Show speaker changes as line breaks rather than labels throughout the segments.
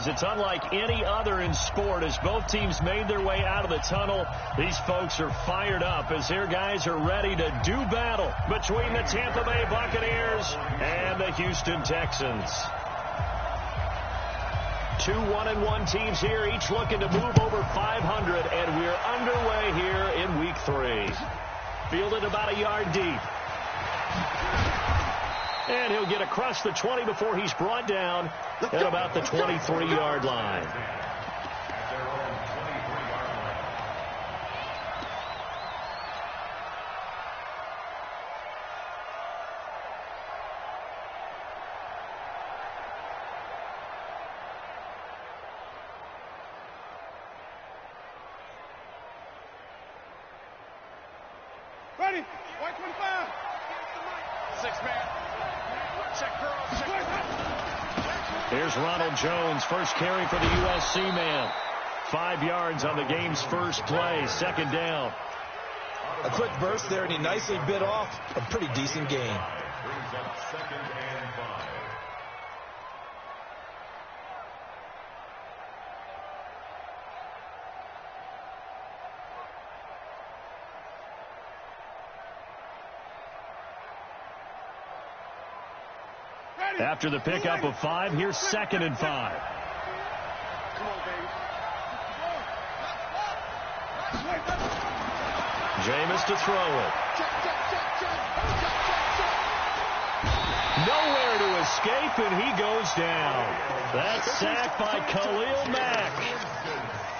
because it's unlike any other in sport. As both teams made their way out of the tunnel, these folks are fired up as their guys are ready to do battle between the Tampa Bay Buccaneers and the Houston Texans. Two 1-1 teams here, each looking to move over 500, and we're underway here in week 3. Fielded about a yard deep. And he'll get across the 20 before he's brought down at about the 23-yard line.
Ready, 125. 6-man. Check girl.
Here's Ronald Jones, first carry for the USC man. 5 yards on the game's first play, second down.
A quick burst there, and he nicely bit off a pretty decent gain.
Brings up 2nd and 5.
After the pickup of 5, here's 2nd and 5.
Come on, baby.
Jameis to throw it. Nowhere to escape, and he goes down. That's sacked by Khalil Mack.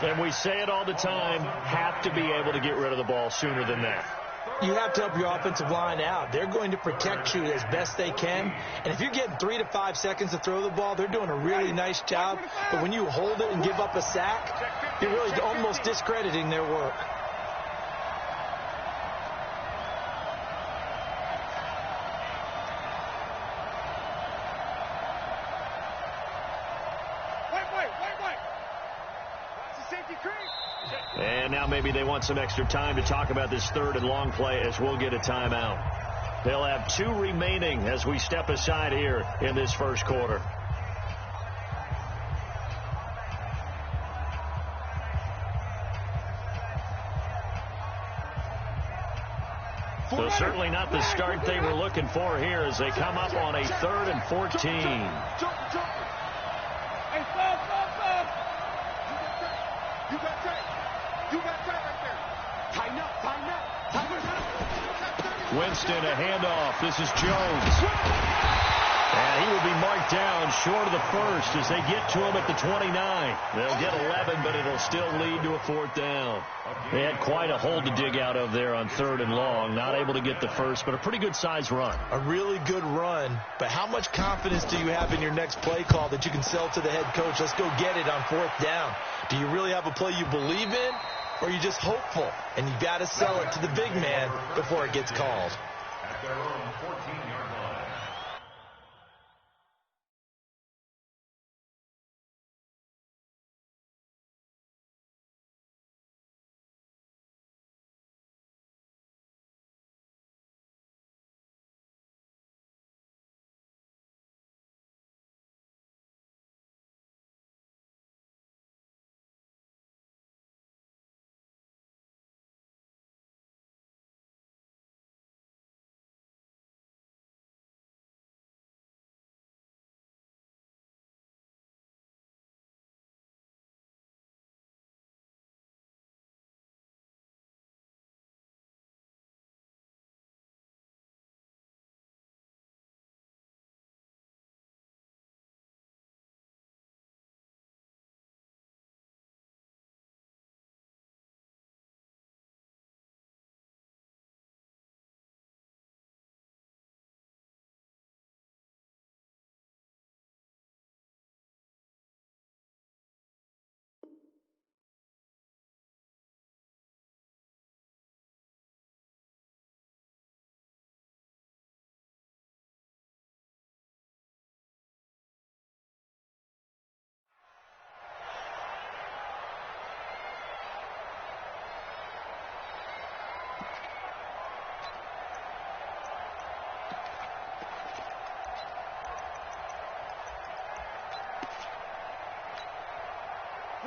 And we say it all the time, have to be able to get rid of the ball sooner than that.
You have to help your offensive line out. They're going to protect you as best they can. And if you're getting 3 to 5 seconds to throw the ball, they're doing a really nice job. But when you hold it and give up a sack, you're really almost discrediting their work.
Wait. It's a safety creep.
And now maybe they want some extra time to talk about this 3rd and long play as we'll get a timeout. They'll have 2 remaining as we step aside here in this first quarter. So certainly not the start they were looking for here as they come up on a 3rd and 14.
Jump. Hey, stop. You got tight right there. Tighten up.
Winston, a handoff. This is Jones. And he will be marked down short of the first as they get to him at the 29. They'll get 11, but it'll still lead to a 4th down. They had quite a hole to dig out of there on 3rd and long. Not able to get the first, but a pretty good size run.
A really good run. But how much confidence do you have in your next play call that you can sell to the head coach? Let's go get it on 4th down. Do you really have a play you believe in? Or are you just hopeful? And you got to sell it to the big man before it gets called.
At their own 14-yard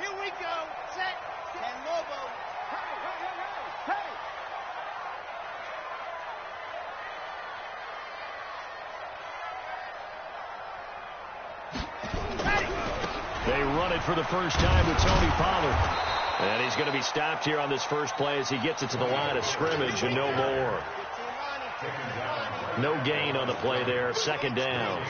Here we go. Set. And Lobo. Hey.
They run it for the first time with Tony Pollard. And he's going to be stopped here on this first play as he gets it to the line of scrimmage and no more. No gain on the play there. Second down.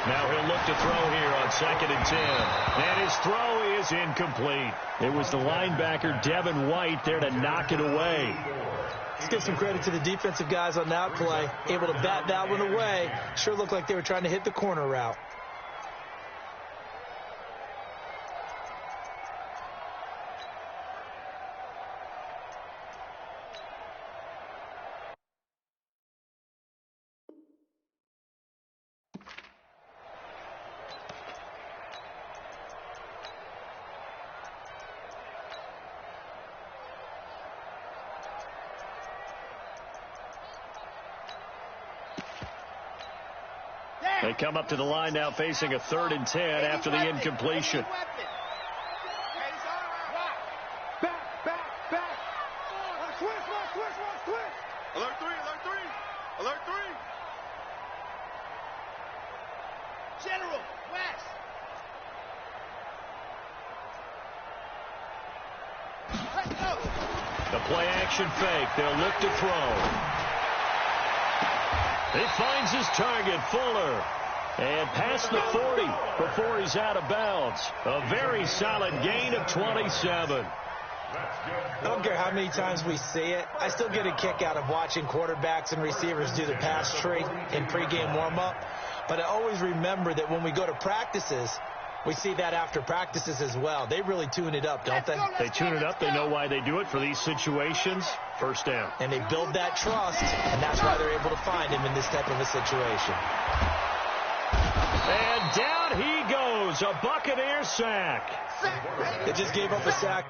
Now he'll look to throw here on 2nd and 10. And his throw is incomplete. It was the linebacker, Devin White, there to knock it away.
Let's give some credit to the defensive guys on that play. Able to bat that one away. Sure looked like they were trying to hit the corner route.
They come up to the line now facing a 3rd and 10 after the incompletion.
Back. Switch. Alert 3. General, West. Let's go.
The play action fake. They'll look to throw. He finds his target, Fuller. And past the 40 before he's out of bounds. A very solid gain of 27.
I don't care how many times we see it. I still get a kick out of watching quarterbacks and receivers do the pass tree in pregame warm-up. But I always remember that when we go to practices, we see that after practices as well. They really tune it up, don't they?
They tune it up. They know why they do it for these situations. First down.
And they build that trust, and that's why they're able to find him in this type of a situation.
And down he goes. A Buccaneer sack.
They just gave up a sack.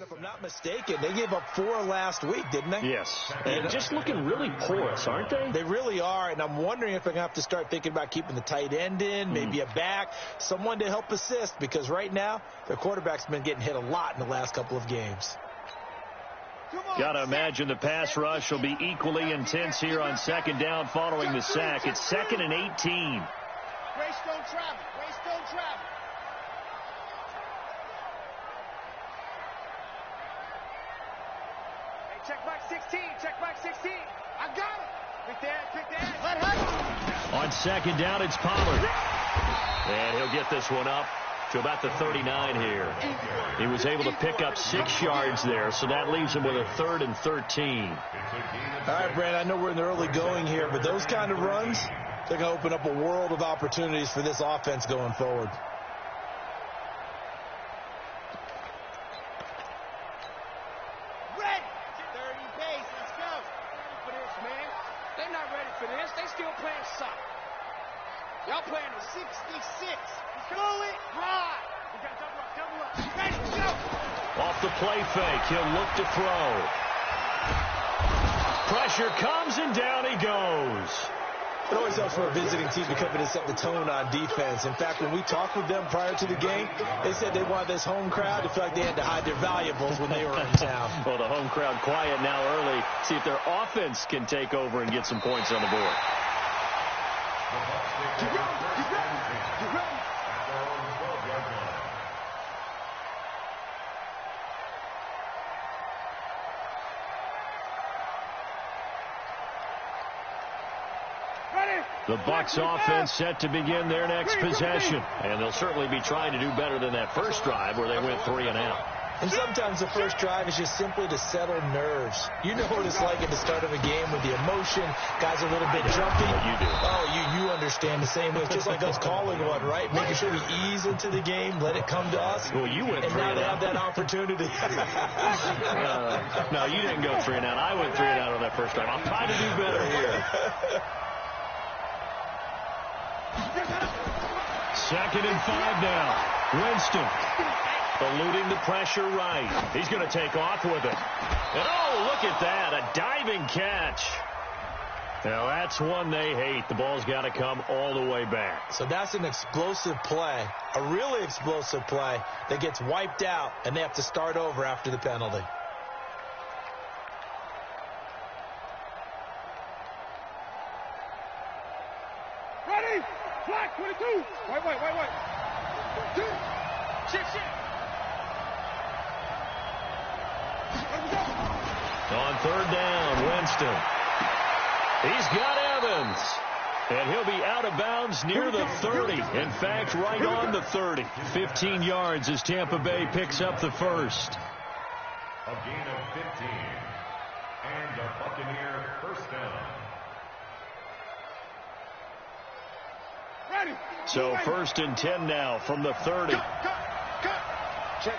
If I'm not mistaken, they gave up 4 last week, didn't they?
Yes. And just looking really porous, aren't they?
They really are, and I'm wondering if they're going to have to start thinking about keeping the tight end in, maybe a back, someone to help assist, because right now their quarterback's been getting hit a lot in the last couple of games.
Got to imagine the pass rush will be equally intense here on 2nd down following the sack. It's 2nd and 18.
Greystone travel. Check back 16. I got it. Pick that. Let her.
On 2nd down, it's Pollard. And he'll get this one up to about the 39 here. He was able to pick up 6 yards there, so that leaves him with a 3rd and 13.
All right, Brad, I know we're in the early going here, but those kind of runs, they're going to open up a world of opportunities for this offense going forward.
Y'all playing a 66. Throw it high. We got double up. Ready, go.
Off the play fake, he'll look to throw. Pressure comes, and down he goes.
It always helps for a visiting team to come in and set the tone on defense. In fact, when we talked with them prior to the game, they said they wanted this home crowd to feel like they had to hide their valuables when they were in town.
Well, the home crowd quiet now early. See if their offense can take over and get some points on the board. The Bucs offense set to begin their next possession. And they'll certainly be trying to do better than that first drive where they went 3 and out.
And sometimes the first drive is just simply to settle nerves. You know what it's like at the start of a game with the emotion. Guys are a little bit jumpy.
You do.
Oh, you understand the same way. It's just like us calling one, right? Making sure we ease into the game, let it come to us.
Well, you went
and
3
now
and
they
out.
have that opportunity.
No, you didn't go 3 and out. I went 3 and out on that first drive. I'm trying to do better here. 2nd and 5 now. Winston eluding the pressure right. He's going to take off with it. And oh, look at that. A diving catch. Now, that's one they hate. The ball's got to come all the way back.
So that's an explosive play, a really explosive play that gets wiped out, and they have to start over after the penalty.
Ready? Flag 22. Wait. Shit.
On 3rd down, Winston. He's got Evans. And he'll be out of bounds near the 30. In fact, right on the 30. 15 yards as Tampa Bay picks up the first.
A gain of 15. And a Buccaneer first down.
Ready.
So 1st and 10 now from the 30.
Cut. Check.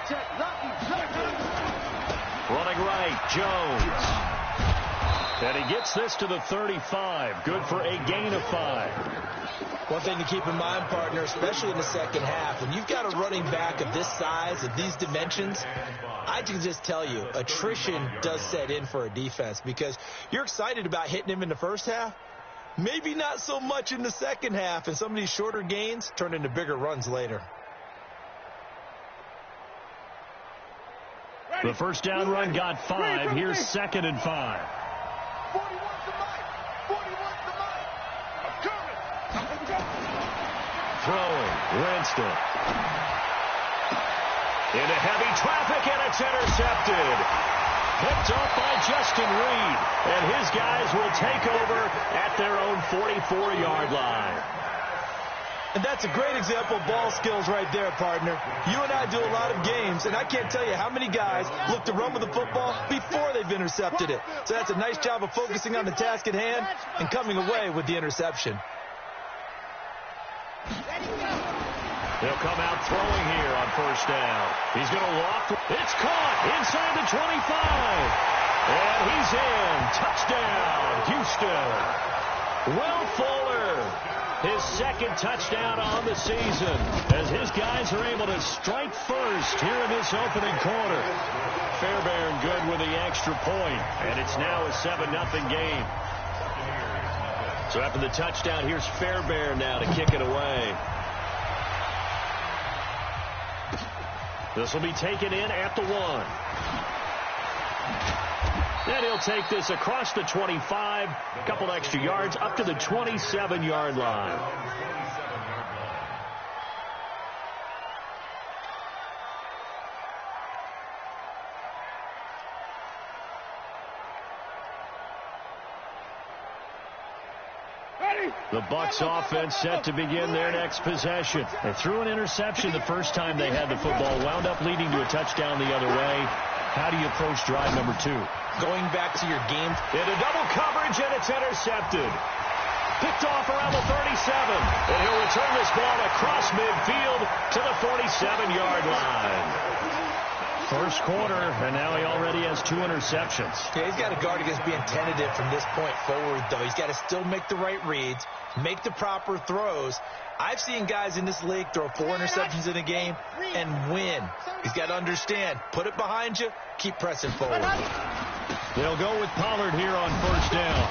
Running right, Jones. And he gets this to the 35. Good for a gain of 5.
One thing to keep in mind, partner, especially in the second half, when you've got a running back of this size, of these dimensions, I can just tell you, attrition does set in for a defense because you're excited about hitting him in the first half. Maybe not so much in the second half, and some of these shorter gains turn into bigger runs later.
The first down run got 5. Here's 2nd and 5.
41 to Mike. I'm coming.
Throwing, Winston. Into heavy traffic, and it's intercepted. Picked off by Justin Reed. And his guys will take over at their own 44-yard line.
And that's a great example of ball skills right there, partner. You and I do a lot of games, and I can't tell you how many guys look to run with the football before they've intercepted it. So that's a nice job of focusing on the task at hand and coming away with the interception.
They'll come out throwing here on 1st down. He's going to loft. It's caught inside the 25. And he's in. Touchdown, Houston. Will Fuller. His 2nd touchdown on the season as his guys are able to strike first here in this opening quarter. Fairbairn good with the extra point, and it's now a 7-0 game. So after the touchdown, here's Fairbairn now to kick it away. This will be taken in at the 1. And he'll take this across the 25, a couple extra yards, up to the 27-yard line. The Bucs offense set to begin their next possession. They threw an interception the first time they had the football, wound up leading to a touchdown the other way. How do you approach drive number 2?
Going back to your game.
Into double coverage, and it's intercepted. Picked off around the 37. And he'll return this ball across midfield to the 47-yard line. First quarter, and now he already has 2 interceptions.
Yeah, he's got to guard against being tentative from this point forward, though. He's got to still make the right reads, make the proper throws. I've seen guys in this league throw 4 interceptions in a game and win. He's got to understand, put it behind you, keep pressing forward.
They'll go with Pollard here on 1st down.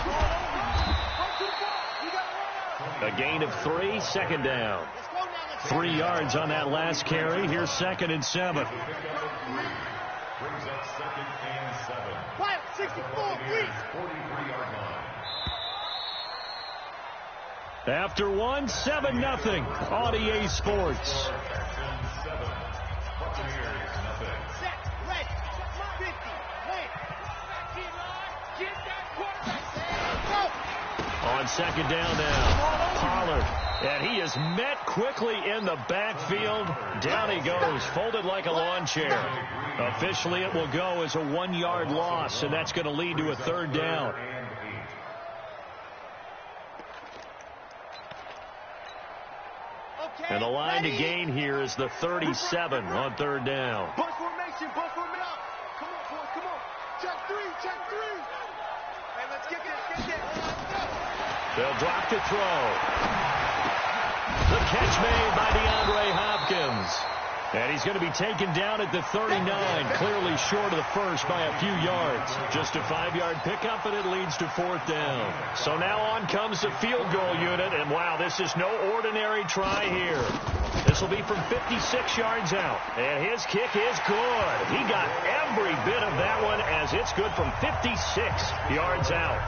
A gain of 3, 2nd down. 3 yards on that last carry. Here's 2nd and 7.
Brings up 2nd and 7.
64, please.
43-yard line.
After 1, 7-0 on EA Sports.
Buccaneers, nothing.
Set, ready, 50, wait. Get that quarterback. Go.
On second down now, Pollard. And he is met quickly in the backfield. Down he goes, folded like a lawn chair. Officially, it will go as a 1-yard loss, and that's going to lead to a third down. And the line to gain here is the 37 on third down.
Bunch formation, bunch formation. Come on, boys, come on. Check three. Hey, let's get this.
They'll drop to throw. The catch made by DeAndre Hopkins. And he's going to be taken down at the 39, clearly short of the first by a few yards. Just a 5-yard pickup, and it leads to fourth down. So now on comes the field goal unit, and wow, this is no ordinary try here. This will be from 56 yards out, and his kick is good. He got every bit of that one as it's good from 56 yards out.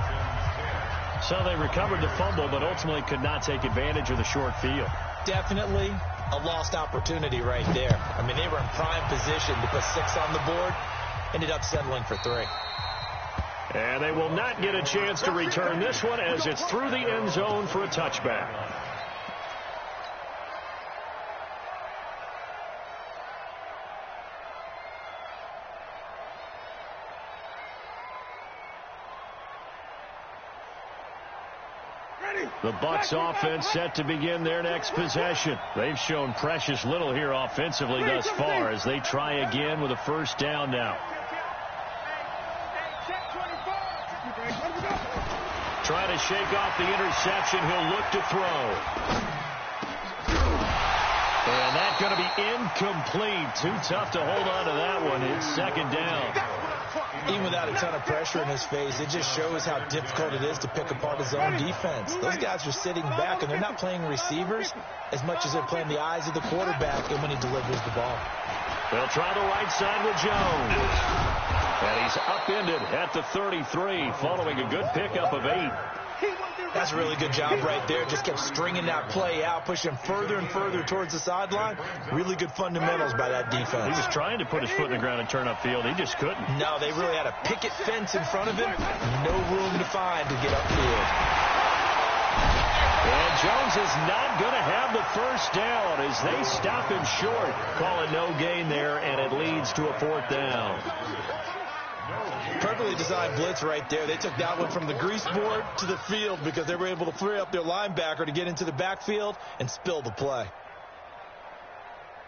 So they recovered the fumble, but ultimately could not take advantage of the short field.
Definitely a lost opportunity right there. I mean, they were in prime position to put 6 on the board. Ended up settling for 3.
And they will not get a chance to return this one as it's through the end zone for a touchback. The Bucs offense set to begin their next possession. They've shown precious little here offensively thus far as they try again with a first down now. Trying to shake off the interception. He'll look to throw. And that's going to be incomplete. Too tough to hold on to that one. It's second down.
Even without a ton of pressure in his face, it just shows how difficult it is to pick apart his own defense. Those guys are sitting back, and they're not playing receivers as much as they're playing the eyes of the quarterback and when he delivers the ball.
They'll try the right side with Jones. And he's upended at the 33 following a good pickup of 8.
That's a really good job right there. Just kept stringing that play out, pushing further and further towards the sideline. Really good fundamentals by that defense.
He was trying to put his foot in the ground and turn upfield. He just couldn't.
No, they really had a picket fence in front of him. No room to find to get upfield.
And Jones is not going to have the first down as they stop him short. Call it no gain there, and it leads to a fourth down.
Perfectly designed blitz right there. They took that one from the grease board to the field because they were able to free up their linebacker to get into the backfield and spill the play.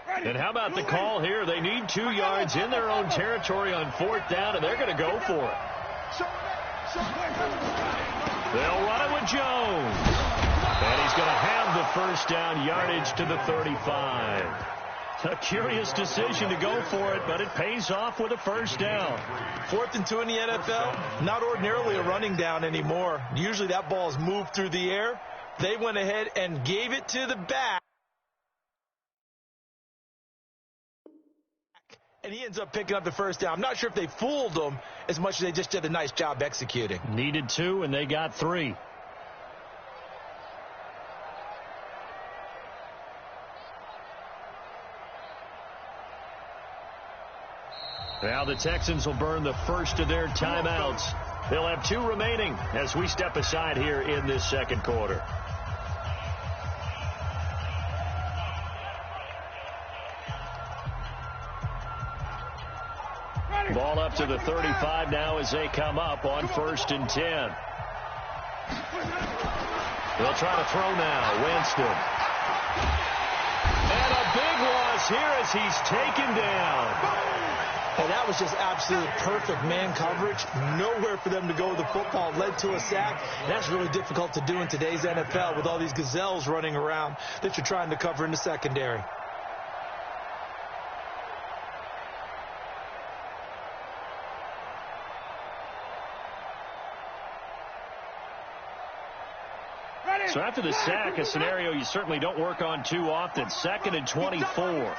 And how about the call here? They need 2 yards in their own territory on fourth down, and they're going to go for it. They'll run it with Jones. And he's going to have the first down, yardage to the 35. A curious decision to go for it, but it pays off with a first down.
4th and 2 in the NFL, not ordinarily a running down anymore. Usually that ball is moved through the air. They went ahead and gave it to the back. And he ends up picking up the first down. I'm not sure if they fooled him as much as they just did a nice job executing.
Needed 2, and they got 3. Now the Texans will burn the first of their timeouts. They'll have 2 remaining as we step aside here in this second quarter. Ball up to the 35 now as they come up on 1st and 10. They'll try to throw now. Winston. And a big loss here as he's taken down.
And that was just absolute perfect man coverage. Nowhere for them to go with the football. Led to a sack. And that's really difficult to do in today's NFL with all these gazelles running around that you're trying to cover in the secondary.
So after the sack, a scenario you certainly don't work on too often. 2nd and 24.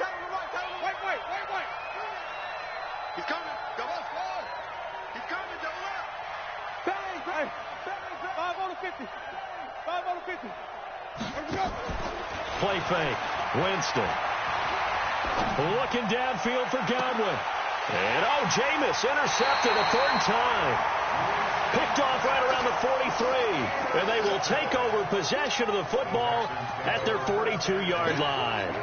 He's coming. Double squad. He's coming. Double up. Bang. Bang. 5 on the 50. 5 on the 50. Here we go.
Play fake. Winston. Looking downfield for Godwin. And, Jameis intercepted a 3rd time. Picked off right around the 43, and they will take over possession of the football at their 42-yard line.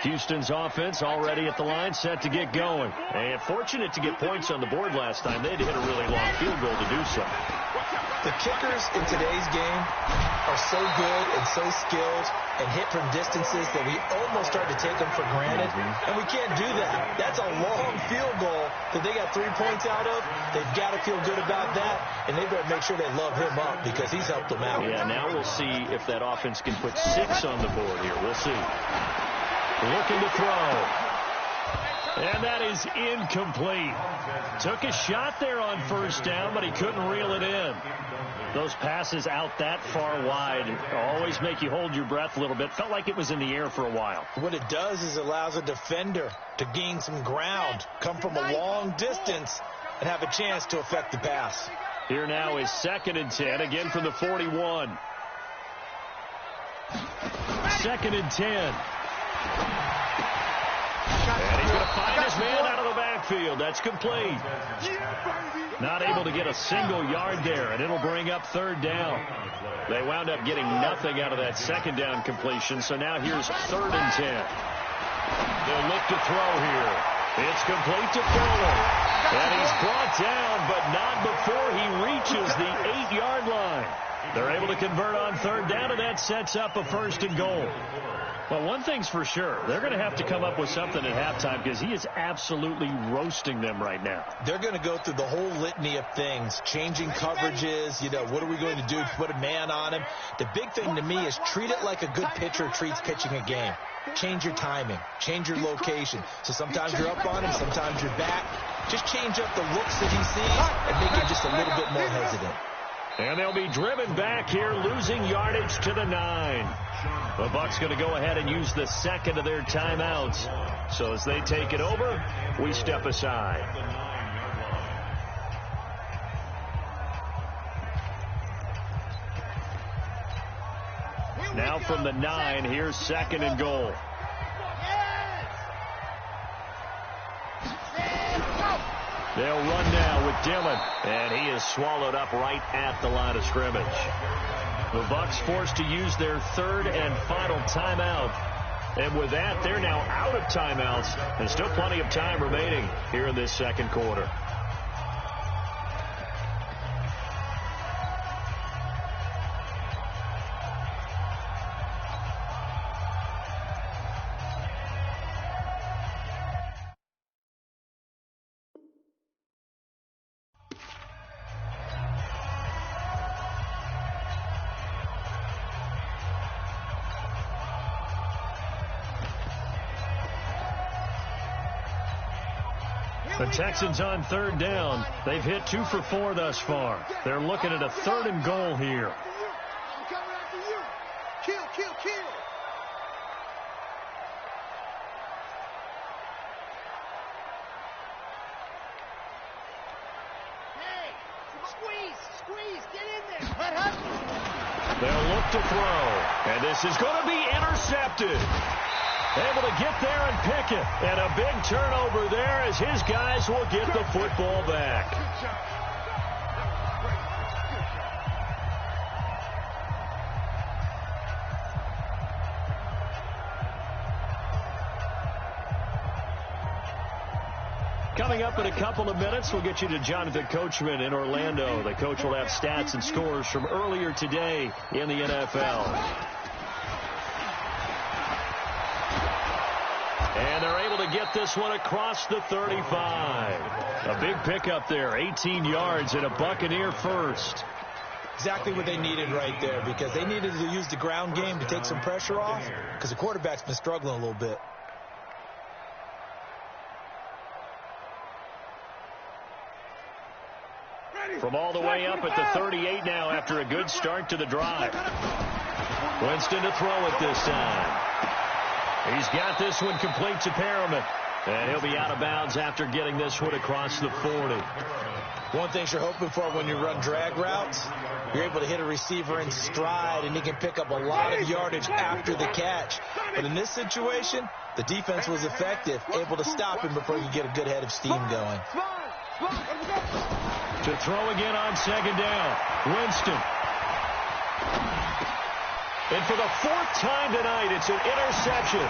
Houston's offense already at the line, set to get going. And fortunate to get points on the board last time. They had to hit a really long field goal to do so.
The kickers in today's game are so good and so skilled and hit from distances that we almost start to take them for granted. And we can't do that. That's a long field goal that they got 3 points out of. They've got to feel good about that, and they better make sure they love him up because he's helped them out.
Yeah, now we'll see if that offense can put 6 on the board here. We'll see. Looking to throw. And that is incomplete. Took a shot there on first down, but he couldn't reel it in. Those passes out that far wide always make you hold your breath a little bit. Felt like it was in the air for a while.
What it does is it allows a defender to gain some ground, come from a long distance, and have a chance to affect the pass.
Here now is 2nd and 10, again from the 41. 2nd and 10. And he's going to find his man out of the backfield. That's complete. Not able to get a single yard there, and it'll bring up 3rd down. They wound up getting nothing out of that 2nd down completion, so now here's 3rd and 10. They'll look to throw here. It's complete to Fuller. And he's brought down, but not before he reaches the 8-yard line. They're able to convert on 3rd down, and that sets up a 1st and goal. Well, one thing's for sure. They're going to have to come up with something at halftime because he is absolutely roasting them right now.
They're going to go through the whole litany of things, changing coverages. You know, what are we going to do to put a man on him? The big thing to me is treat it like a good pitcher treats pitching a game. Change your timing. Change your location. So sometimes you're up on him, sometimes you're back. Just change up the looks that he sees and make him just a little bit more hesitant.
And they'll be driven back here, losing yardage to the 9. The Bucs going to go ahead and use the 2nd of their timeouts. So as they take it over, we step aside. Now from the 9, here's 2nd and goal. They'll run now with Dillon, and he is swallowed up right at the line of scrimmage. The Bucs forced to use their 3rd and final timeout. And with that, they're now out of timeouts, and still plenty of time remaining here in this 2nd quarter. The Texans on 3rd down. They've hit 2 for 4 thus far. They're looking at a 3rd and goal here.
I'm coming after you. Kill, kill, kill. Hey, squeeze, get in there. What happened?
They'll look to throw, and this is going to be intercepted. Able to get there and pick it. And a big turnover there as his guys will get the football back. Coming up in a couple of minutes, we'll get you to Jonathan Coachman in Orlando. The coach will have stats and scores from earlier today in the NFL. And they're able to get this one across the 35. A big pickup there, 18 yards and a Buccaneer first.
Exactly what they needed right there, because they needed to use the ground game to take some pressure off, because the quarterback's been struggling a little bit.
From all the way up at the 38 now after a good start to the drive. Winston to throw it this time. He's got this one complete to Perriman. And he'll be out of bounds after getting this one across the 40.
One thing you're hoping for when you run drag routes, you're able to hit a receiver in stride, and he can pick up a lot of yardage after the catch. But in this situation, the defense was effective, able to stop him before you get a good head of steam going.
To throw again on second down, Winston. And for the fourth time tonight, it's an interception.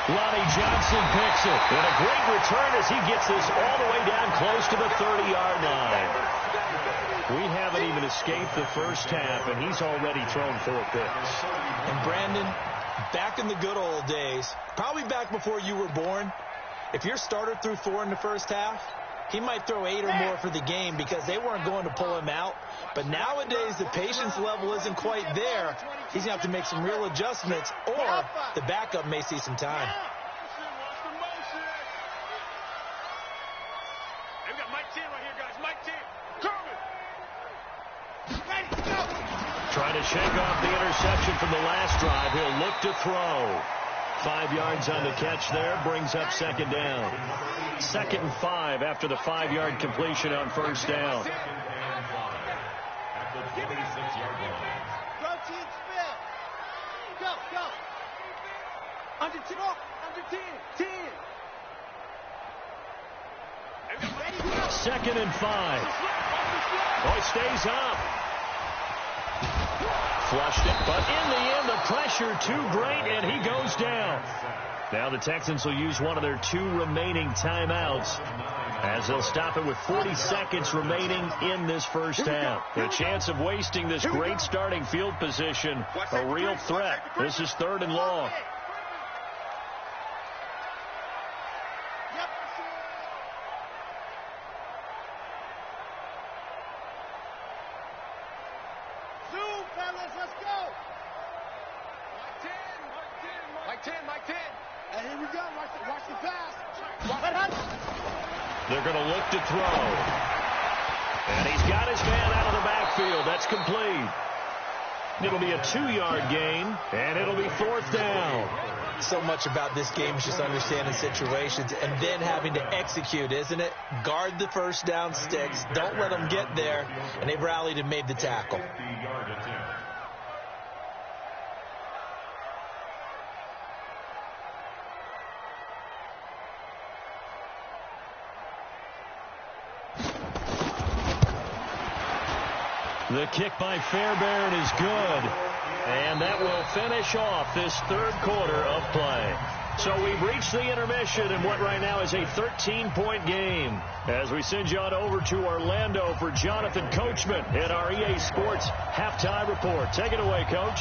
Lonnie Johnson picks it. And a great return as he gets this all the way down close to the 30-yard line. We haven't even escaped the first half, and he's already thrown 4 picks.
And Brandon, back in the good old days, probably back before you were born, if your starter threw 4 in the first half, he might throw 8 or more for the game because they weren't going to pull him out. But nowadays, the patience level isn't quite there. He's going to have to make some real adjustments, or the backup may see some time.
We've got Mike 10 right here, guys. Mike 10.
Trying to shake off the interception from the last drive. He'll look to throw. 5 yards on the catch there, brings up second down. 2nd and 5 after the 5-yard completion on first down.
At the 26-yard line.
Go, team, spell. Go, go. Under 10, under 10, 10.
2nd and 5. Oh, he stays up. Flushed it, but in the end, the pressure too great, and he goes down. Now the Texans will use one of their 2 remaining timeouts as they'll stop it with 40 seconds remaining in this first half. The chance of wasting this great starting field position, a real threat. This is 3rd and long. They're going to look to throw. And he's got his man out of the backfield. That's complete. It'll be a 2-yard gain, and it'll be 4th down.
So much about this game is just understanding situations and then having to execute, isn't it? Guard the first down sticks. Don't let them get there. And they've rallied and made the tackle.
The kick by Fairbairn is good. And that will finish off this 3rd quarter of play. So we've reached the intermission in what right now is a 13-point game. As we send you on over to Orlando for Jonathan Coachman in our EA Sports Halftime Report. Take it away, Coach.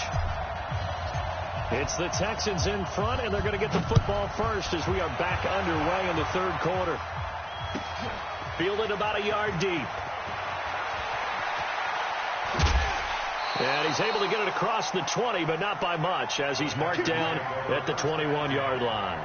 It's the Texans in front, and they're going to get the football first as we are back underway in the 3rd quarter. Fielded about a yard deep. And he's able to get it across the 20, but not by much, as he's marked down at the 21-yard line.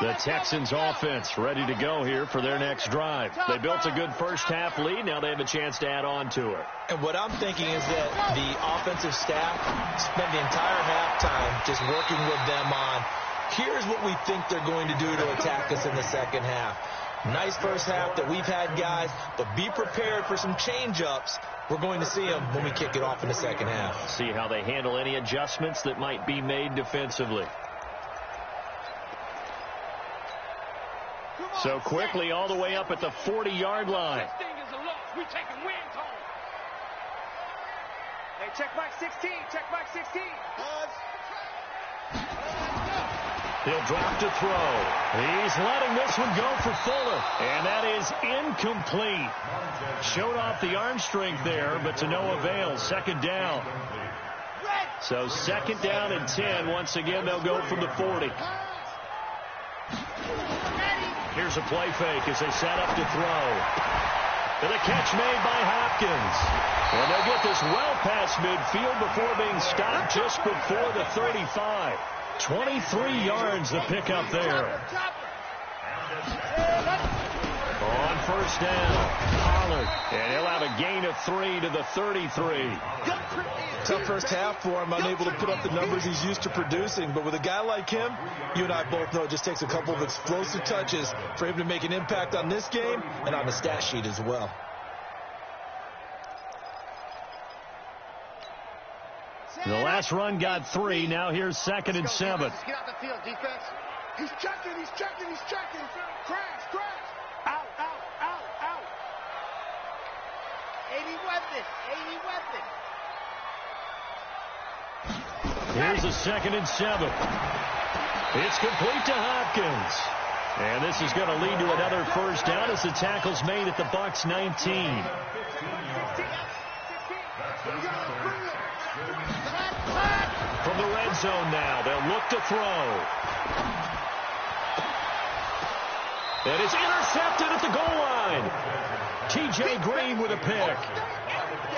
The Texans offense ready to go here for their next drive. They built a good first half lead. Now they have a chance to add on to it.
And what I'm thinking is that the offensive staff spent the entire halftime just working with them on, here's what we think they're going to do to attack us in the second half. Nice first half that we've had, guys, but be prepared for some change-ups. We're going to see them when we kick it off in the second half.
See how they handle any adjustments that might be made defensively. So quickly all the way up at the 40-yard line.
We taking wins home. Hey, check Mike 16. Check Mike 16.
He'll drop to throw. He's letting this one go for Fuller. And that is incomplete. Showed off the arm strength there, but to no avail. 2nd down. So 2nd down and 10. Once again, they'll go from the 40. Here's a play fake as they set up to throw. And a catch made by Hopkins. And they'll get this well past midfield before being stopped just before the 35. 23 yards the pickup there. On first down, Pollard. And he'll have a gain of 3 to the 33.
Tough first half for him, unable to put up the numbers he's used to producing. But with a guy like him, you and I both know it just takes a couple of explosive touches for him to make an impact on this game and on the stat sheet as well.
The last run got 3. Now here's 2nd and 7.
Get out the field, defense.
He's checking. Crash.
Out. 80 weapon.
Here's a 2nd and 7. It's complete to Hopkins. And this is going to lead to another first down as the tackle's made at the Bucs 19. From the red zone now, they'll look to throw. And it's intercepted at the goal line. T.J. Green with a pick.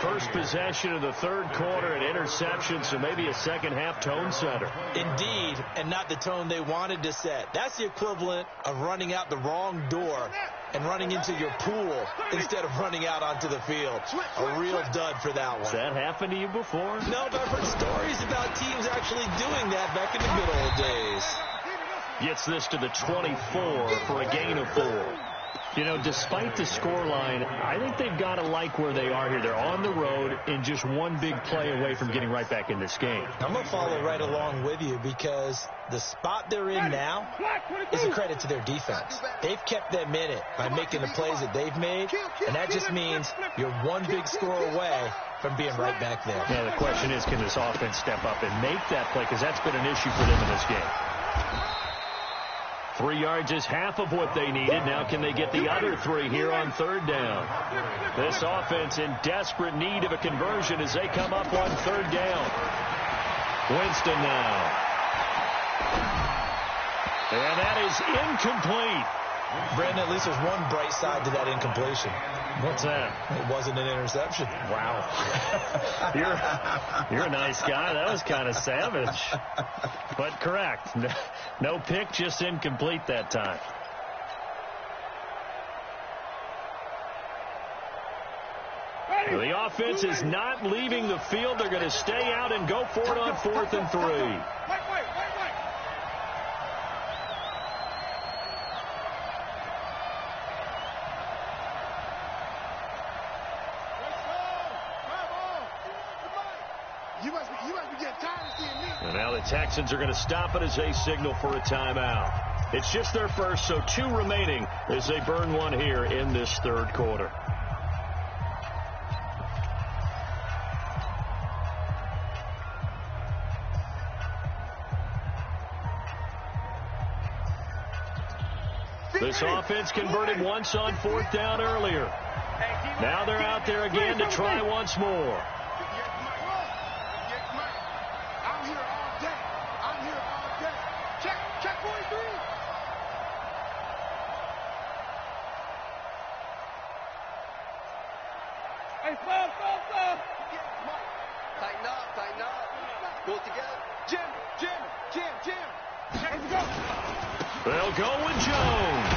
First possession of the third quarter, an interception, so maybe a second-half tone setter.
Indeed, and not the tone they wanted to set. That's the equivalent of running out the wrong door and running into your pool instead of running out onto the field. A real dud for that one.
Has that happened to you before?
No, but I've heard stories about teams actually doing that back in the good old days.
Gets this to the 24 for a gain of 4. You know, despite the scoreline, I think they've got to like where they are here. They're on the road and just one big play away from getting right back in this game.
I'm going to follow right along with you because the spot they're in now is a credit to their defense. They've kept them in it by making the plays that they've made, and that just means you're one big score away from being right back there.
Yeah, the question is, can this offense step up and make that play? Because that's been an issue for them in this game. 3 yards is half of what they needed. Now can they get the other 3 here on third down? This offense in desperate need of a conversion as they come up on third down. Winston now. And that is incomplete.
Brandon, at least there's one bright side to that incompletion.
What's that?
It wasn't an interception.
Wow. You're a nice guy. That was kind of savage. But correct. No pick, just incomplete that time. The offense is not leaving the field. They're going to stay out and go for it on 4th and 3. And now the Texans are going to stop it as they signal for a timeout. It's just their first, so 2 remaining as they burn 1 here in this third quarter. This offense converted once on 4th down earlier. Now they're out there again to try once more.
Tighten up. Go together. Jim. Let's go.
They'll go with Jones.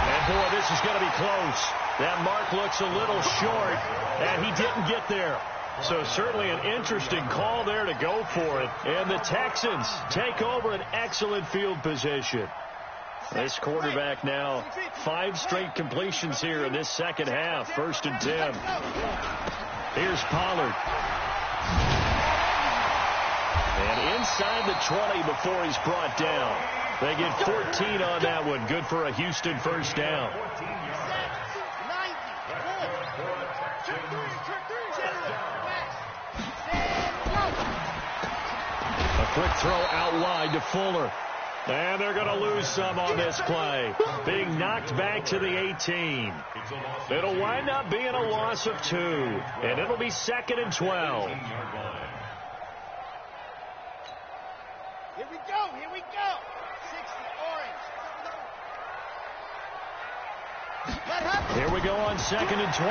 And, boy, this is going to be close. That mark looks a little short, and he didn't get there. So certainly an interesting call there to go for it. And the Texans take over an excellent field position. This quarterback now 5 straight completions here in this second half. 1st and 10. Here's Pollard. And inside the 20 before he's brought down. They get 14 on that one. Good for a Houston first down. A quick throw out wide to Fuller. And they're going to lose some on this play. Being knocked back to the 18. It'll wind up being a loss of 2. And it'll be 2nd and 12.
Here we go. 60 orange.
Here we go on 2nd and 12.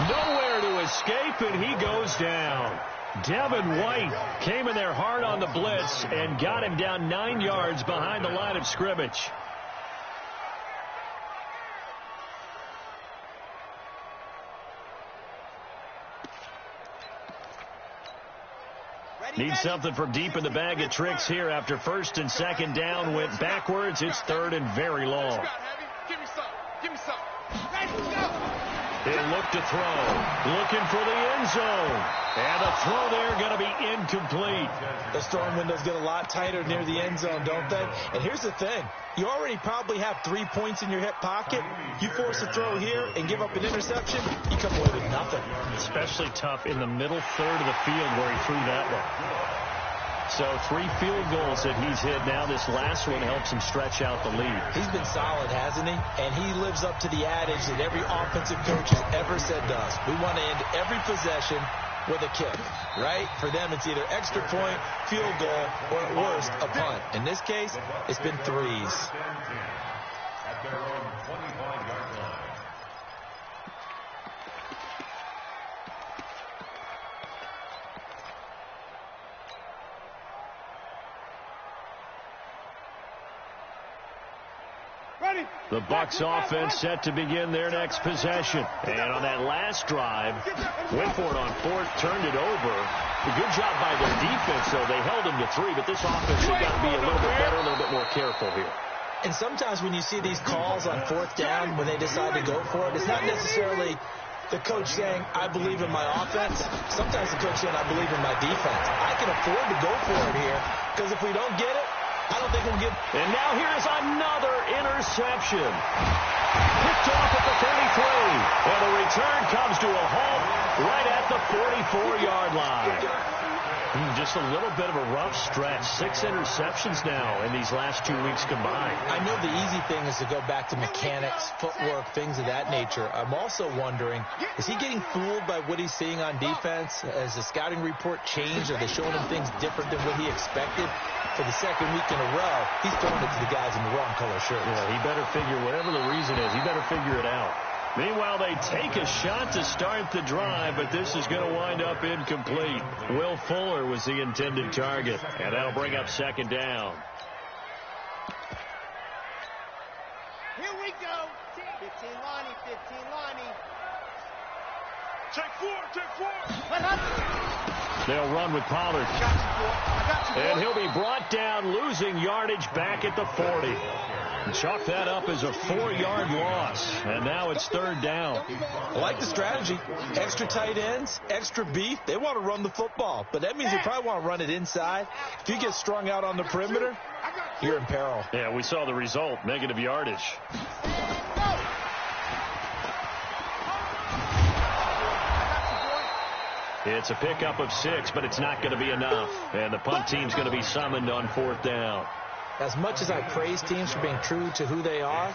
Nowhere to escape, and he goes down. Devin White came in there hard on the blitz and got him down 9 yards behind the line of scrimmage. Needs something from deep in the bag of tricks here after first and second down went backwards. It's third and very long.
Give me some. Give me some.
He'll look to throw. Looking for the end zone. And the throw there going to be incomplete.
Those throwing windows get a lot tighter near the end zone, don't they? And here's the thing. You already probably have 3 points in your hip pocket. You force a throw here and give up an interception, you come away with nothing.
Especially tough in the middle third of the field where he threw that one. So 3 field goals that he's hit now. This last one helps him stretch out the lead.
He's been solid, hasn't he? And he lives up to the adage that every offensive coach has ever said to us. We want to end every possession with a kick, right? For them, it's either extra point, field goal, or at worst, a punt. In this case, it's been threes.
At their own 25-yard line.
The Bucs offense set to begin their next possession. And on that last drive, went for it on fourth, turned it over. A good job by their defense, though. They held him to 3, but this offense has got to be a little bit better, a little bit more careful here.
And sometimes when you see these calls on fourth down, when they decide to go for it, it's not necessarily the coach saying, I believe in my offense. Sometimes the coach saying, I believe in my defense. I can afford to go for it here, because if we don't get it, I don't think we'll get...
And now here's another interception. Picked off at the 33. And the return comes to a halt right at the 44-yard line. Just a little bit of a rough stretch. 6 interceptions now in these last 2 weeks combined.
I know the easy thing is to go back to mechanics, footwork, things of that nature. I'm also wondering, is he getting fooled by what he's seeing on defense? Has the scouting report changed? Are they showing him things different than what he expected? For the second week in a row, he's throwing it to the guys in the wrong color shirts.
Yeah, he better figure, whatever the reason is, he better figure it out. Meanwhile, they take a shot to start the drive, but this is going to wind up incomplete. Will Fuller was the intended target, and that'll bring up second down.
Here we go. 15 Lonnie, 15 Lonnie.
Take 4, take 4.
They'll run with Pollard.
I got you, boy.
And he'll be brought down, losing yardage back at the 40. And chalk that up as a 4-yard loss. And now it's third down.
I like the strategy. Extra tight ends, extra beef. They want to run the football, but that means they probably want to run it inside. If you get strung out on the perimeter, you're in peril.
Yeah, we saw the result, negative yardage. It's a pickup of 6, but it's not going to be enough. And the punt team's going to be summoned on fourth down.
As much as I praise teams for being true to who they are,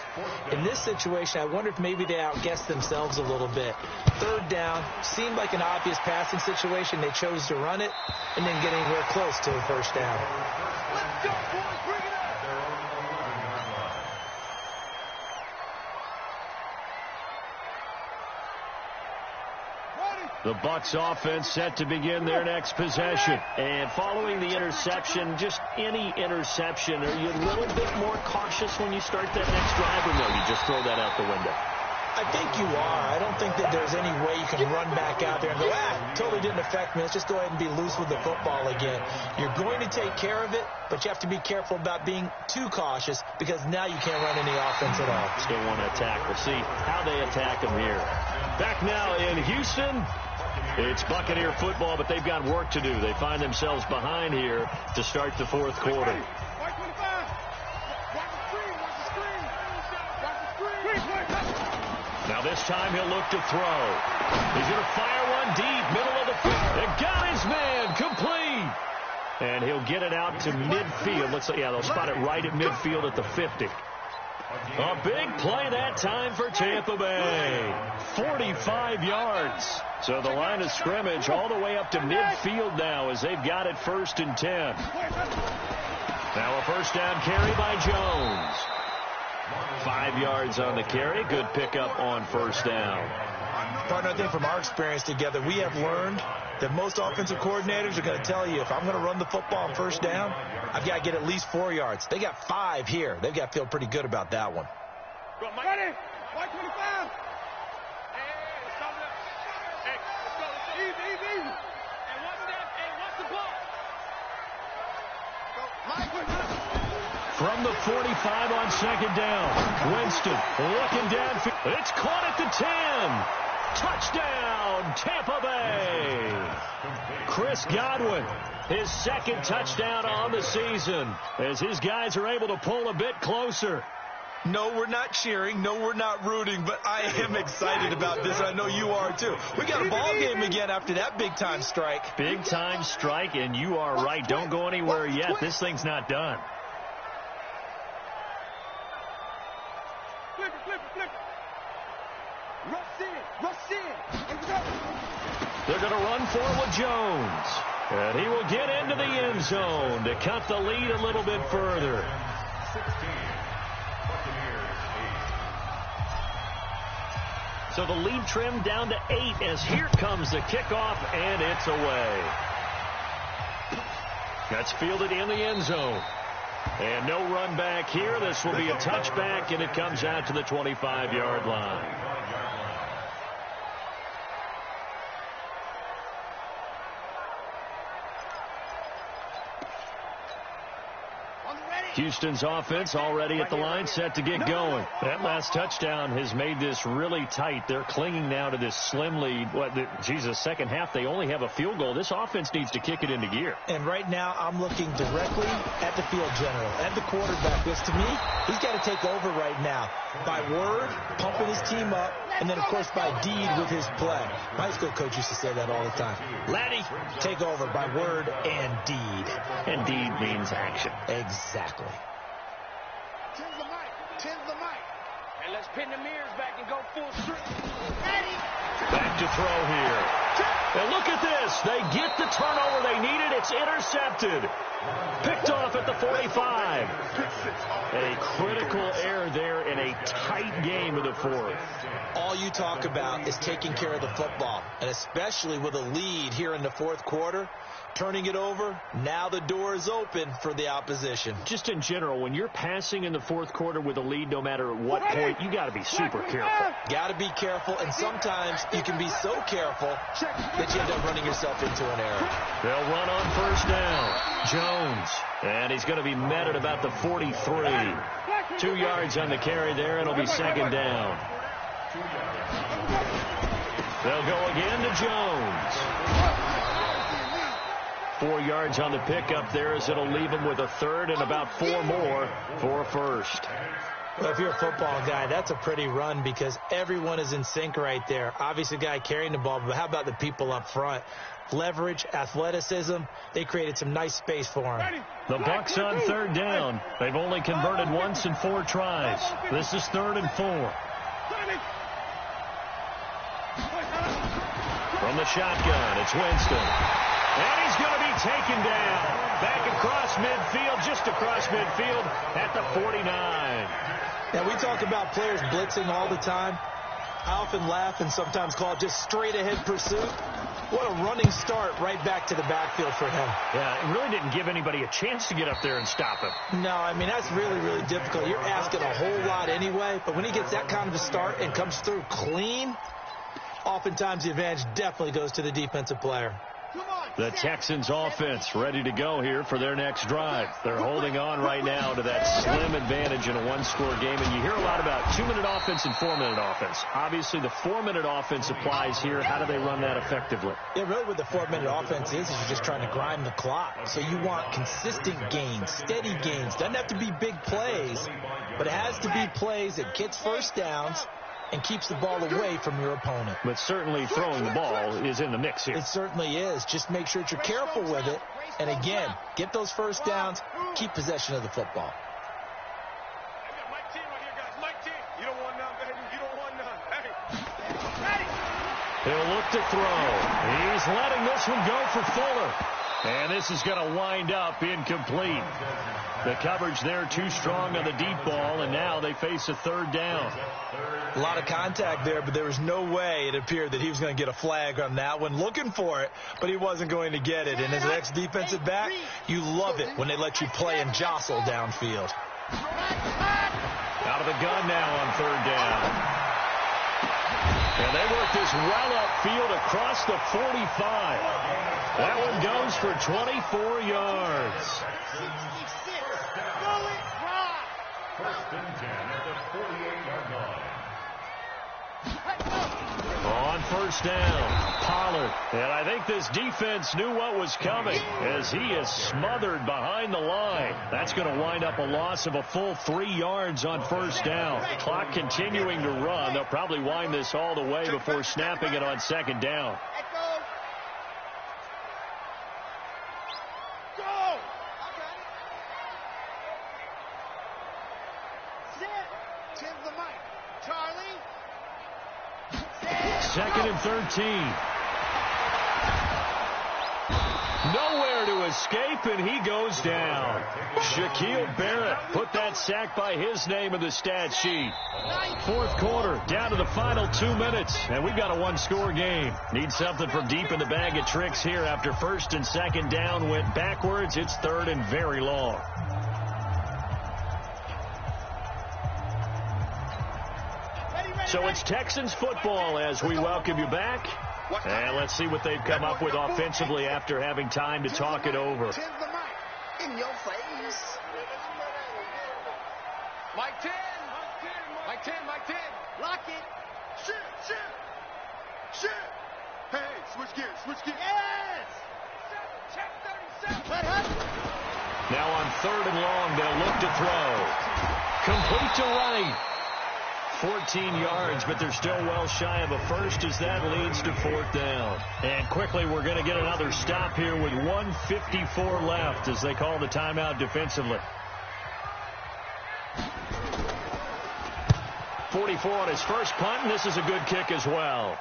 in this situation, I wonder if maybe they outguessed themselves a little bit. Third down seemed like an obvious passing situation. They chose to run it and didn't get anywhere close to the first down.
Let's go, boys. Bring it up.
The Bucs offense set to begin their next possession. And following the interception, just any interception, are you a little bit more cautious when you start that next drive, or no, you just throw that out the window?
I think you are. I don't think that there's any way you can run back out there and go, totally didn't affect me. Let's just go ahead and be loose with the football again. You're going to take care of it, but you have to be careful about being too cautious because now you can't run any offense at all.
Still want to attack. We'll see how they attack them here. Back now in Houston. It's Buccaneer football, but they've got work to do. They find themselves behind here to start the fourth quarter. Now this time he'll look to throw. He's going to fire one deep, middle of the field. They got his man, complete. And he'll get it out to midfield. Looks like, yeah, they'll spot it right at midfield at the 50. A big play that time for Tampa Bay. 45 yards. So the line of scrimmage all the way up to midfield now as they've got it 1st and 10. Now a first down carry by Jones. 5 yards on the carry. Good pickup on first down.
Partner, I think from our experience together, we have learned that most offensive coordinators are going to tell you if I'm going to run the football on first down, I've got to get at least 4 yards. They got 5 here. They've got to feel pretty good about that one.
Ready? 125. Hey, let's go. Easy. And what's the ball?
From the 45 on second down, Winston looking downfield. It's caught at the 10. Touchdown, Tampa Bay. Chris Godwin, his second touchdown on the season, as his guys are able to pull a bit closer.
No, we're not cheering. No, we're not rooting, but I am excited about this. I know you are, too. We got a ball game again after that big-time strike.
Big-time strike, and you are right. Don't go anywhere yet. This thing's not done.
Rush in.
They're going to run for it with Jones. And he will get into the end zone to cut the lead a little bit further.
16.
So the lead trimmed down to 8 as here comes the kickoff, and it's away. That's fielded in the end zone. And no run back here. This will be a touchback, and it comes out to the 25-yard line. Houston's offense already at the line, set to get going. That last touchdown has made this really tight. They're clinging now to this slim lead. Second half, they only have a field goal. This offense needs to kick it into gear.
And right now, I'm looking directly at the field general, at the quarterback, because to me, he's got to take over right now. By word, pumping his team up, and then, of course, by deed with his play. My high school coach used to say that all the time. Laddie, take over by word and deed.
And deed means action.
Exactly.
Tens the mic. And let's pin the mirrors back and go full strip.
Back to throw here. And look at this. They get the turnover they needed. It's intercepted. Picked off at the 45. A critical error there in a tight game of the fourth.
All you talk about is taking care of the football, and especially with a lead here in the fourth quarter. Turning it over, now the door is open for the opposition.
Just in general, when you're passing in the fourth quarter with a lead, no matter what point, you got to be super careful.
Got to be careful, and sometimes you can be so careful that you end up running yourself into an error.
They'll run on first down. Jones, and he's going to be met at about the 43. 2 yards on the carry there, and it'll be second down. They'll go again to Jones. 4 yards on the pickup there, as it'll leave him with a third and about 4 more for a first.
Well, if you're a football guy, that's a pretty run because everyone is in sync right there. Obviously, the guy carrying the ball, but how about the people up front? Leverage, athleticism, they created some nice space for him.
The Bucs on third down. They've only converted once in 4 tries. This is 3rd and 4. From the shotgun, it's Winston. And he's going to be taken down. Back across midfield, just across midfield at the 49.
Now, we talk about players blitzing all the time. I often laugh and sometimes call it just straight-ahead pursuit. What a running start right back to the backfield for him.
Yeah, it really didn't give anybody a chance to get up there and stop him.
No, I mean, that's really, really difficult. You're asking a whole lot anyway, but when he gets that kind of a start and comes through clean, oftentimes the advantage definitely goes to the defensive player.
The Texans offense ready to go here for their next drive. They're holding on right now to that slim advantage in a one-score game. And you hear a lot about 2-minute offense and 4-minute offense. Obviously, the 4-minute offense applies here. How do they run that effectively?
Yeah, really what the 4-minute offense is you're just trying to grind the clock. So you want consistent gains, steady gains. Doesn't have to be big plays, but it has to be plays that gets first downs and keeps the ball away from your opponent.
But certainly throwing the ball is in the mix here.
It certainly is. Just make sure that you're careful with it. And again, get those first downs, keep possession of the football.
Mike 10 right here, guys. Mike 10. You don't want none, baby. You don't want none. Hey.
He'll look to throw. He's letting this one go for Fuller. And this is going to wind up incomplete. The coverage there too strong on the deep ball, and now they face a third down.
A lot of contact there, but there was no way it appeared that he was going to get a flag on that one. Looking for it, but he wasn't going to get it. And as an ex-defensive back, you love it when they let you play and jostle downfield.
Out of the gun now on third down. And they work this well upfield across the 45. That one goes for 24 yards. first down. Pollard. And I think this defense knew what was coming as he is smothered behind the line. That's going to wind up a loss of a full 3 yards on first down. Clock continuing to run. They'll probably wind this all the way before snapping it on second down. Second and 13. Nowhere to escape, and he goes down. Shaquille Barrett put that sack by his name in the stat sheet. Fourth quarter, down to the final 2 minutes, and we've got a one-score game. Need something from deep in the bag of tricks here after first and second down went backwards. It's third and very long. So it's Texans football as we welcome you back. And let's see what they've come up with offensively after having time to talk it over.
In your face.
Mike 10. Mike 10. Mike 10.
Lock it.
Shit. Hey, switch gears.
Yes.
Check 37.
What happened?
Now on third and long, they'll look to throw. Complete to right. 14 yards, but they're still well shy of a first as that leads to fourth down. And quickly, we're going to get another stop here with 1:54 left as they call the timeout defensively. 44 on his first punt, and this is a good kick as well.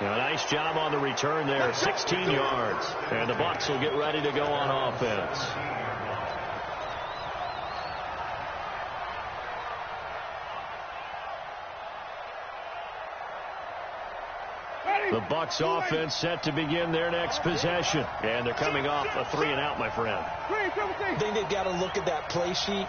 A nice job on the return there, 16 yards. And the Bucs will get ready to go on offense. The Bucs offense set to begin their next possession. And they're coming off a 3-and-out, my friend.
I think they've got to look at that play sheet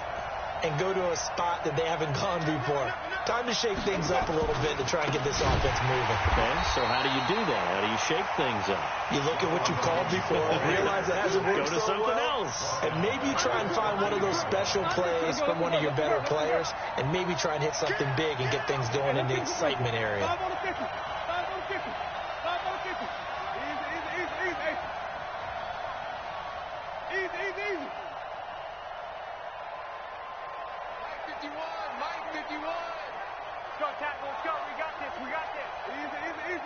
and go to a spot that they haven't gone before. Time to shake things up a little bit to try and get this offense moving.
Okay, so how do you do that? How do you shake things up?
You look at what you called before, realize it hasn't worked
Go to something else.
and maybe try and find one of those special plays from one of your better players, and maybe try and hit something big and get things going in the excitement area.
5 on the 50. 5 on the 50. 5 on the 50. Easy. Mike 51. Let's go, tackle. Let's go. We got this.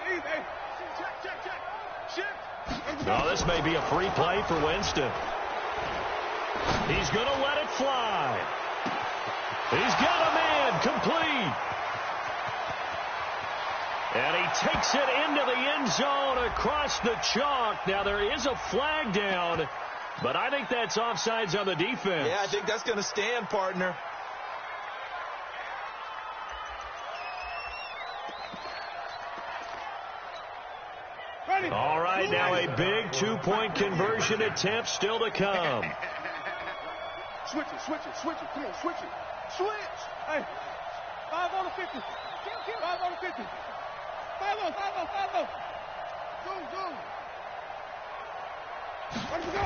Easy. Check. Shift.
Oh, this may be a free play for Winston. He's going to let it fly. He's got a man complete. And he takes it into the end zone across the chalk. Now, there is a flag down, but I think that's offsides on the defense.
Yeah, I think that's going to stand, partner.
All right, now a big two-point conversion attempt still to come.
Switch it. Come on, switch it. Switch. Hey, 5 on the 50. 5 on the 50. 5 on. Go. Where'd you go?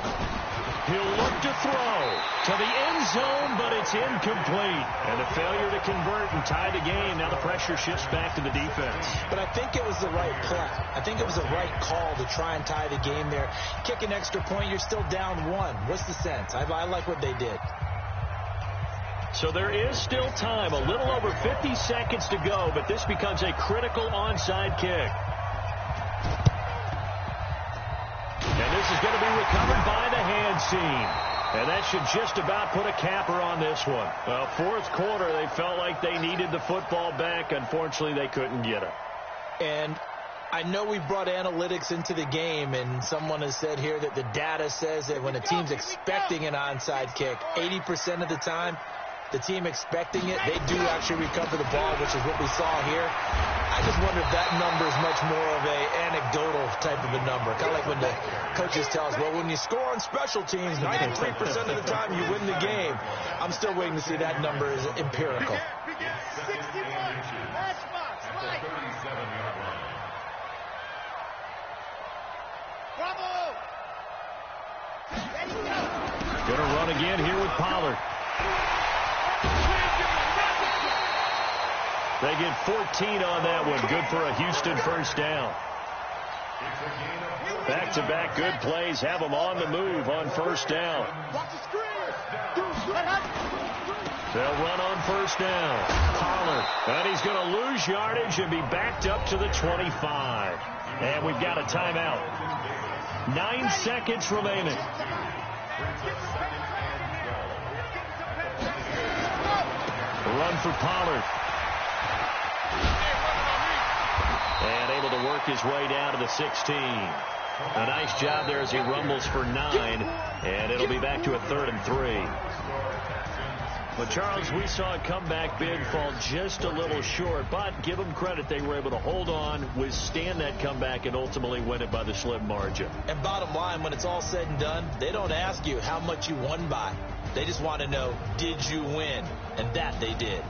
He'll look to throw to the end zone, but it's incomplete. And a failure to convert and tie the game. Now the pressure shifts back to the defense.
But I think it was the right play. I think it was the right call to try and tie the game there. Kick an extra point, you're still down 1. What's the sense? I like what they did.
So there is still time, a little over 50 seconds to go, but this becomes a critical onside kick. And this is going to be recovered by the hands team. And that should just about put a capper on this one. Well, fourth quarter, they felt like they needed the football back. Unfortunately, they couldn't get it.
And I know we brought analytics into the game, and someone has said here that the data says that when a team's expecting an onside kick, 80% of the time, the team expecting it, they do actually recover the ball, which is what we saw here. I just wonder if that number is much more of a anecdotal type of a number. Kind of like when the coaches tell us, well, when you score on special teams, 93% of the time you win the game. I'm still waiting to see that number is empirical.
61. Last box. Right. Bravo. Ready, go.
Going to run again here with Pollard. They get 14 on that one. Good for a Houston first down. Back-to-back good plays have them on the move on first down. They'll run on first down. Pollard. And he's going to lose yardage and be backed up to the 25. And we've got a timeout. 9 seconds remaining. Run for Pollard. And able to work his way down to the 16. A nice job there as he rumbles for 9. And it'll be back to a 3rd and 3. But, Charles, we saw a comeback bid fall just a little short, but give them credit. They were able to hold on, withstand that comeback, and ultimately win it by the slim margin.
And bottom line, when it's all said and done, they don't ask you how much you won by. They just want to know, did you win? And that they did.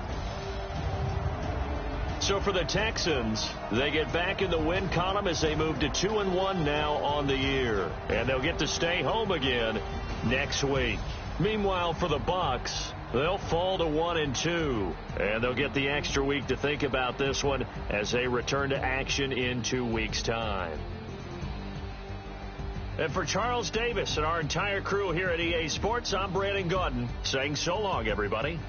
So for the Texans, they get back in the win column as they move to 2-1 now on the year. And they'll get to stay home again next week. Meanwhile, for the Bucs, they'll fall to 1-2, and they'll get the extra week to think about this one as they return to action in 2 weeks' time. And for Charles Davis and our entire crew here at EA Sports, I'm Brandon Gaudin saying so long, everybody.